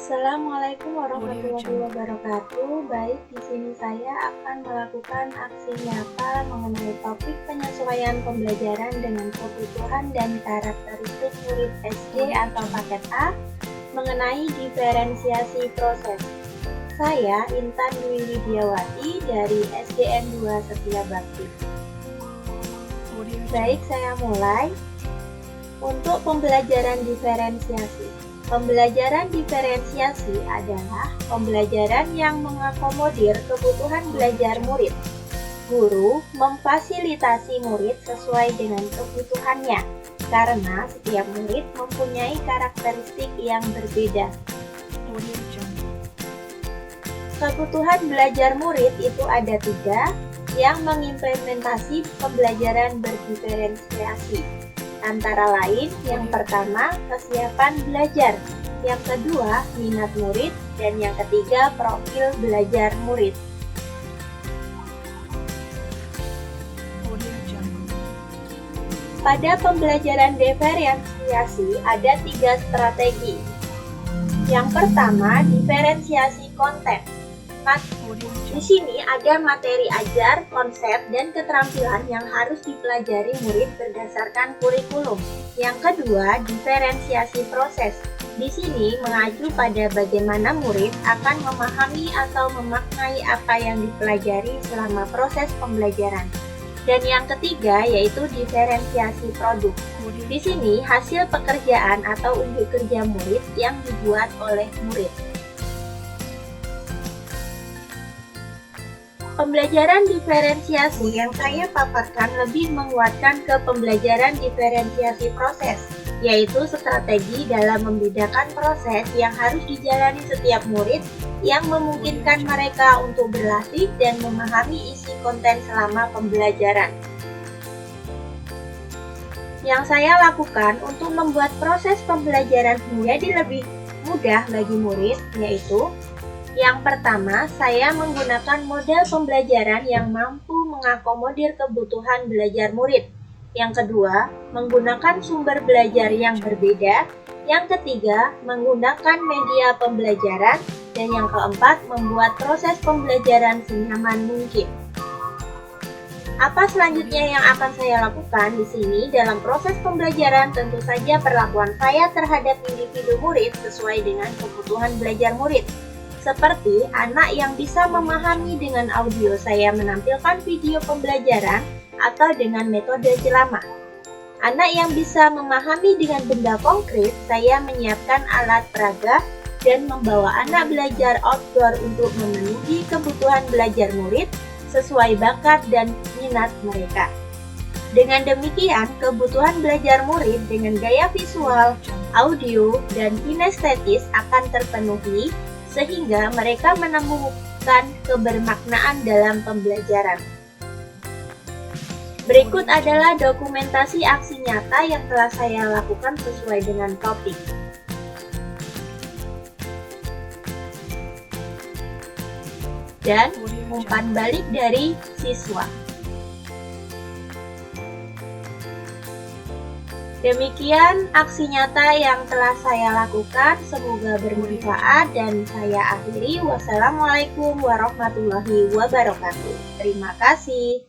Assalamualaikum warahmatullahi wabarakatuh. Baik, di sini saya akan melakukan aksi nyata mengenai topik penyesuaian pembelajaran dengan kebutuhan dan karakteristik murid SD atau paket A mengenai diferensiasi proses. Saya Intan Dwi Widiawati dari SDN 2 Setia Bakti. Baik, saya mulai. Untuk pembelajaran diferensiasi. Pembelajaran diferensiasi adalah pembelajaran yang mengakomodir kebutuhan belajar murid. Guru memfasilitasi murid sesuai dengan kebutuhannya, karena setiap murid mempunyai karakteristik yang berbeda. Kebutuhan belajar murid itu ada 3 yang mengimplementasi pembelajaran berdiferensiasi. Antara lain, yang pertama, kesiapan belajar, yang kedua, minat murid, dan yang ketiga, profil belajar murid. Pada pembelajaran diferensiasi ada 3 strategi. Yang pertama, diferensiasi konten. Di sini ada materi ajar, konsep, dan keterampilan yang harus dipelajari murid berdasarkan kurikulum. Yang kedua, diferensiasi proses. Di sini mengacu pada bagaimana murid akan memahami atau memaknai apa yang dipelajari selama proses pembelajaran. Dan yang ketiga yaitu diferensiasi produk. Di sini hasil pekerjaan atau unjuk kerja murid yang dibuat oleh murid. Pembelajaran diferensiasi yang saya paparkan lebih menguatkan ke pembelajaran diferensiasi proses, yaitu strategi dalam membedakan proses yang harus dijalani setiap murid yang memungkinkan mereka untuk berlatih dan memahami isi konten selama pembelajaran. Yang saya lakukan untuk membuat proses pembelajaran menjadi lebih mudah bagi murid, yaitu yang pertama, saya menggunakan model pembelajaran yang mampu mengakomodir kebutuhan belajar murid. Yang kedua, menggunakan sumber belajar yang berbeda. Yang ketiga, menggunakan media pembelajaran. Dan yang keempat, membuat proses pembelajaran senyaman mungkin. Apa selanjutnya yang akan saya lakukan di sini dalam proses pembelajaran? Tentu saja perlakuan saya terhadap individu murid sesuai dengan kebutuhan belajar murid. Seperti anak yang bisa memahami dengan audio, saya menampilkan video pembelajaran atau dengan metode ceramah. Anak yang bisa memahami dengan benda konkret, saya menyiapkan alat peraga dan membawa anak belajar outdoor untuk memenuhi kebutuhan belajar murid sesuai bakat dan minat mereka. Dengan demikian, kebutuhan belajar murid dengan gaya visual, audio, dan kinestetis akan terpenuhi sehingga mereka menemukan kebermaknaan dalam pembelajaran. Berikut adalah dokumentasi aksi nyata yang telah saya lakukan sesuai dengan topik. Dan umpan balik dari siswa. Demikian aksi nyata yang telah saya lakukan, semoga bermanfaat dan saya akhiri. Wassalamualaikum warahmatullahi wabarakatuh. Terima kasih.